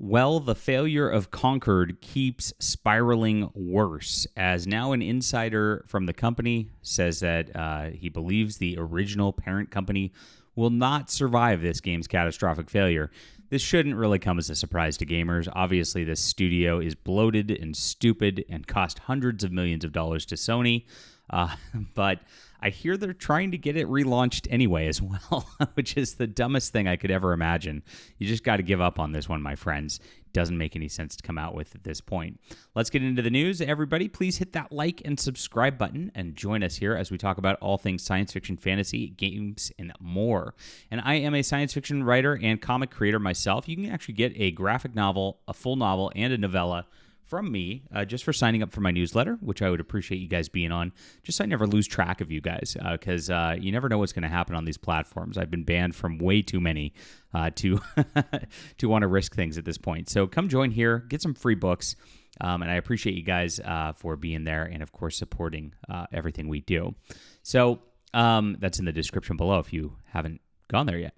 Well, the failure of Concord keeps spiraling worse, as now an insider from the company says that he believes the original parent company will not survive this game's catastrophic failure. This shouldn't really come as a surprise to gamers. Obviously, this studio is bloated and stupid and cost hundreds of millions of dollars to Sony, but I hear they're trying to get it relaunched anyway as well, which is the dumbest thing I could ever imagine. You just got to give up on this one, my friends. Doesn't make any sense to come out with at this point. Let's get into the news. Everybody, please hit that like and subscribe button and join us here as we talk about all things science fiction, fantasy, games, and more. And I am a science fiction writer and comic creator myself. You can actually get a graphic novel, a full novel, and a novella from me just for signing up for my newsletter, which I would appreciate you guys being on, just so I never lose track of you guys, because you never know what's going to happen on these platforms. I've been banned from way too many to to want to risk things at this point. So come join here, get some free books, and I appreciate you guys for being there and, of course, supporting everything we do. So that's in the description below if you haven't gone there yet.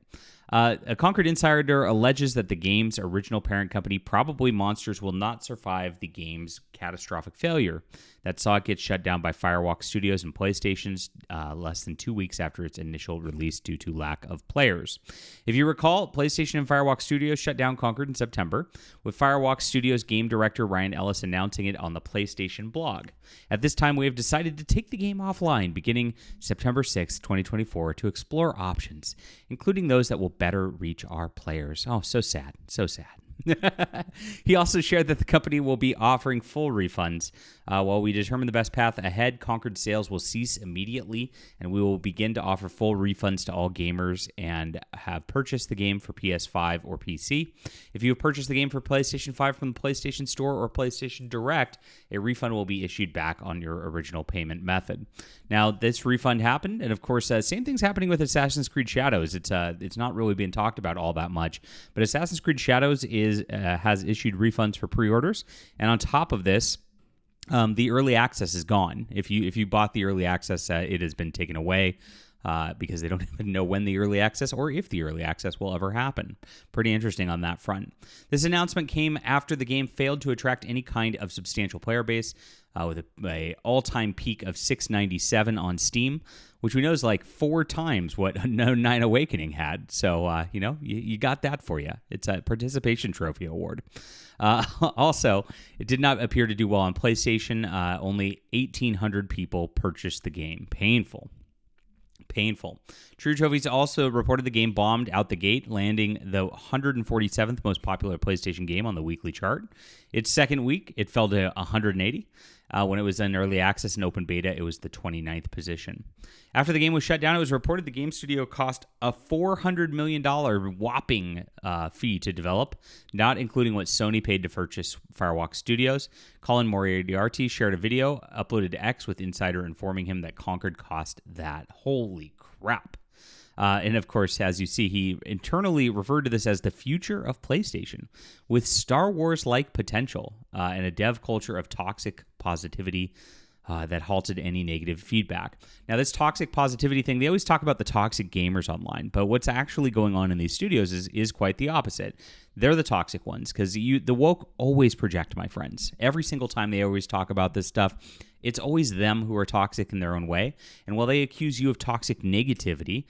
A Concord insider alleges that the game's original parent company, Probably Monsters, will not survive the game's catastrophic failure that saw it get shut down by Firewalk Studios and PlayStation's less than 2 weeks after its initial release due to lack of players. If you recall, PlayStation and Firewalk Studios shut down Concord in September, with Firewalk Studios game director Ryan Ellis announcing it on the PlayStation blog. At this time, we have decided to take the game offline beginning September 6, 2024, to explore options, including those that will better reach our players. Oh, so sad. So sad. He also shared that the company will be offering full refunds. While we determine the best path ahead, Concord sales will cease immediately, and we will begin to offer full refunds to all gamers and have purchased the game for PS5 or PC. If you have purchased the game for PlayStation 5 from the PlayStation Store or PlayStation Direct, a refund will be issued back on your original payment method. Now, this refund happened, and of course, same thing's happening with Assassin's Creed Shadows. It's not really being talked about all that much, but Assassin's Creed Shadows has issued refunds for pre-orders, and on top of this, the early access is gone. If you bought the early access, it has been taken away because they don't even know when the early access or if the early access will ever happen. Pretty interesting on that front. This announcement came after the game failed to attract any kind of substantial player base, with a all-time peak of 697 on Steam, which we know is like 4 times what No 9 Awakening had. So, you got that for you. It's a participation trophy award. Also, it did not appear to do well on PlayStation. Only 1,800 people purchased the game. Painful. True Trophies also reported the game bombed out the gate, landing the 147th most popular PlayStation game on the weekly chart. Its second week, it fell to 180. When it was in early access and open beta, it was the 29th position. After the game was shut down, it was reported the game studio cost a $400 million whopping fee to develop, not including what Sony paid to purchase Firewalk Studios. Colin Moriarty shared a video uploaded to X with Insider informing him that Concord cost that. Holy crap. And of course, as you see, he internally referred to this as the future of PlayStation, with Star Wars-like potential and a dev culture of toxic positivity that halted any negative feedback. Now, this toxic positivity thing, they always talk about the toxic gamers online, but what's actually going on in these studios is quite the opposite. They're the toxic ones, because the woke always project, my friends. Every single time they always talk about this stuff, it's always them who are toxic in their own way. And while they accuse you of toxic negativity,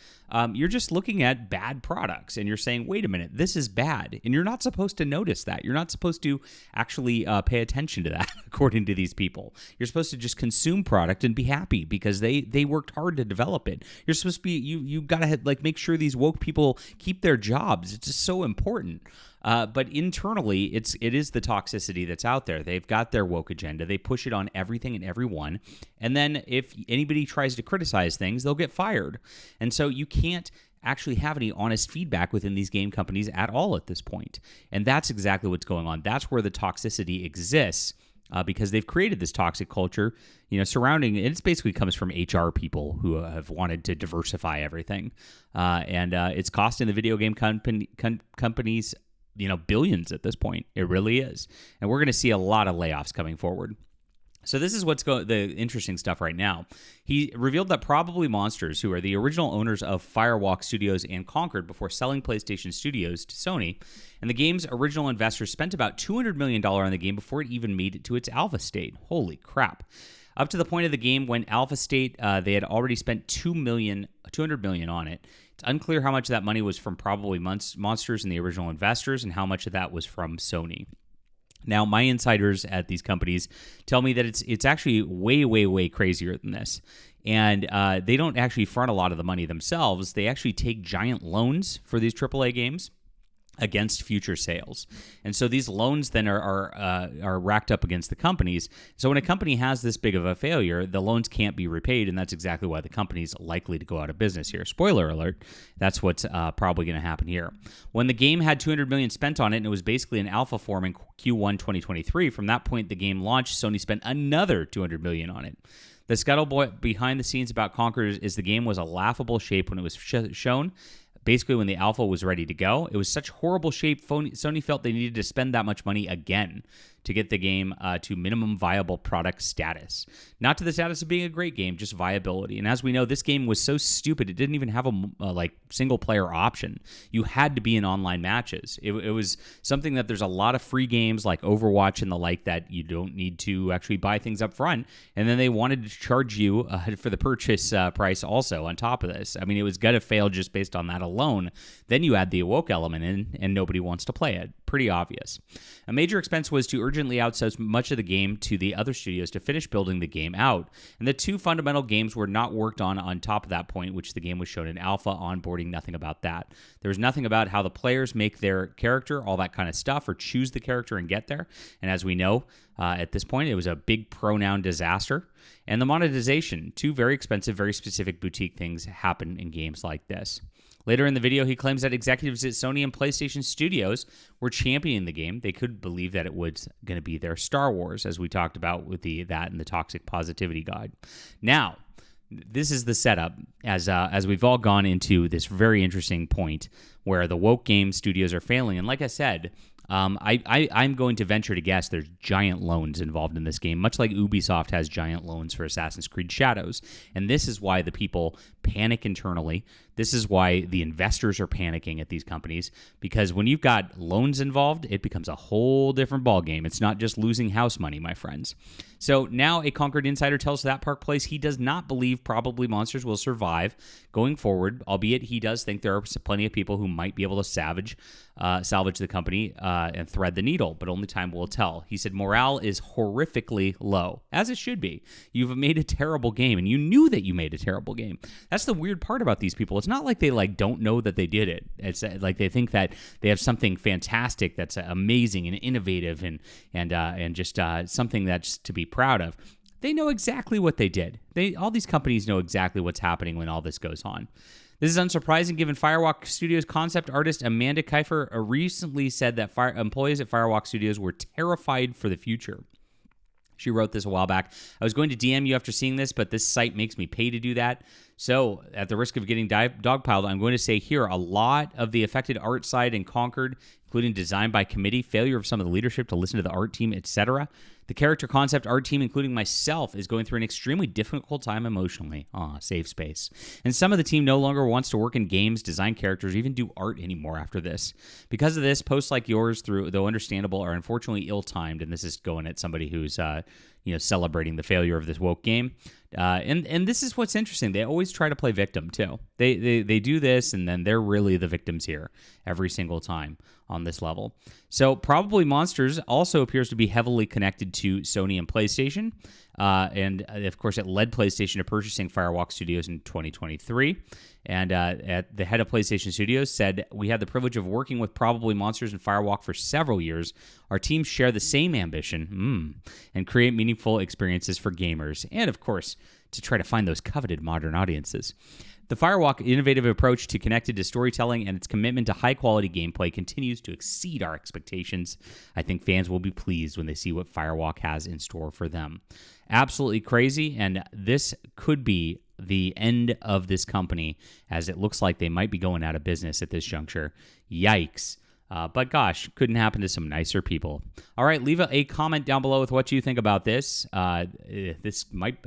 you're just looking at bad products and you're saying, wait a minute, this is bad. And you're not supposed to notice that. You're not supposed to actually pay attention to that, according to these people. You're supposed to just consume product and be happy because they worked hard to develop it. You're supposed to be, you got to make sure these woke people keep their jobs. It's just so important. But internally, it is the toxicity that's out there. They've got their woke agenda. They push it on everything and everyone. And then if anybody tries to criticize things, they'll get fired. And so you can't actually have any honest feedback within these game companies at all at this point. And that's exactly what's going on. That's where the toxicity exists. Because they've created this toxic culture, surrounding it. It basically comes from HR people who have wanted to diversify everything. And it's costing the video game companies billions at this point. It really is. And we're going to see a lot of layoffs coming forward. So this is the interesting stuff right now. He revealed that Probably Monsters, who are the original owners of Firewalk Studios and Concord before selling PlayStation Studios to Sony, and the game's original investors spent about $200 million on the game before it even made it to its alpha state. Holy crap. Up to the point of the game when alpha state, they had already spent $200 million on it. It's unclear how much of that money was from Probably Monsters and the original investors and how much of that was from Sony. Now, my insiders at these companies tell me that it's actually way, way, way crazier than this. And they don't actually front a lot of the money themselves. They actually take giant loans for these AAA games against future sales. And so these loans then are racked up against the companies. So when a company has this big of a failure, the loans can't be repaid, and that's exactly why the company's likely to go out of business here. Spoiler alert, that's what's probably going to happen here. When the game had $200 million spent on it, and it was basically an alpha form in Q1 2023, from that point the game launched, Sony spent another $200 million on it. The scuttlebutt behind the scenes about Concord is the game was a laughable shape when it was shown. Basically, when the alpha was ready to go, it was such horrible shape, Sony felt they needed to spend that much money again to get the game to minimum viable product status. Not to the status of being a great game, just viability. And as we know, this game was so stupid, it didn't even have a single-player option. You had to be in online matches. It was something that there's a lot of free games like Overwatch and the like that you don't need to actually buy things up front. And then they wanted to charge you for the purchase price also on top of this. I mean, it was going to fail just based on that alone. Then you add the awoke element in, and nobody wants to play it. Pretty obvious. A major expense was to urgently outsource much of the game to the other studios to finish building the game out. And the two fundamental games were not worked on top of that point, which the game was shown in alpha, onboarding, nothing about that. There was nothing about how the players make their character, all that kind of stuff, or choose the character and get there. And as we know, at this point, it was a big pronoun disaster. And the monetization, two very expensive, very specific boutique things happen in games like this. Later in the video, he claims that executives at Sony and PlayStation Studios were championing the game. They could believe that it was going to be their Star Wars, as we talked about with that and the Toxic Positivity Guide. Now, this is the setup as we've all gone into this very interesting point where the woke game studios are failing. And like I said, I'm going to venture to guess there's giant loans involved in this game, much like Ubisoft has giant loans for Assassin's Creed Shadows. And this is why the people panic internally. This is why the investors are panicking at these companies, because when you've got loans involved, it becomes a whole different ballgame. It's not just losing house money, my friends. So now a Concord insider tells that Park Place he does not believe Probably Monsters will survive going forward, albeit he does think there are plenty of people who might be able to salvage the company and thread the needle, but only time will tell. He said morale is horrifically low, as it should be. You've made a terrible game, and you knew that you made a terrible game. That's the weird part about these people. It's not like they don't know that they did it. It's like they think that they have something fantastic that's amazing and innovative and just something that's to be proud of. They know exactly what they did. All these companies know exactly what's happening when all this goes on. This is unsurprising given Firewalk Studios concept artist Amanda Kiefer recently said that employees at Firewalk Studios were terrified for the future. She wrote this a while back. I was going to DM you after seeing this, but this site makes me pay to do that. So, at the risk of getting dogpiled, I'm going to say here a lot of the affected art side in Concord, including design by committee, failure of some of the leadership to listen to the art team, etc. The character concept art team, including myself, is going through an extremely difficult time emotionally. Safe space. And some of the team no longer wants to work in games, design characters, or even do art anymore after this. Because of this, posts like yours, though understandable, are unfortunately ill-timed, and this is going at somebody who's celebrating the failure of this woke game. And this is what's interesting. They always try to play victim too. They do this, and then they're really the victims here every single time on this level. So Probably Monsters also appears to be heavily connected to Sony and PlayStation. And of course, it led PlayStation to purchasing Firewalk Studios in 2023. And at the head of PlayStation Studios said, "We had the privilege of working with Probably Monsters and Firewalk for several years. Our teams share the same ambition and create meaningful experiences for gamers. And of course, to try to find those coveted modern audiences. The Firewalk innovative approach to connected to storytelling and its commitment to high-quality gameplay continues to exceed our expectations. I think fans will be pleased when they see what Firewalk has in store for them." Absolutely crazy, and this could be the end of this company, as it looks like they might be going out of business at this juncture. Yikes. But gosh, couldn't happen to some nicer people. All right, leave a comment down below with what you think about this. This might,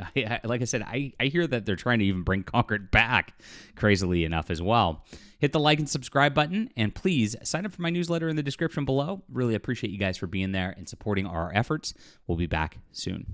like I said, I hear that they're trying to even bring Concord back, crazily enough as well. Hit the like and subscribe button, and please sign up for my newsletter in the description below. Really appreciate you guys for being there and supporting our efforts. We'll be back soon.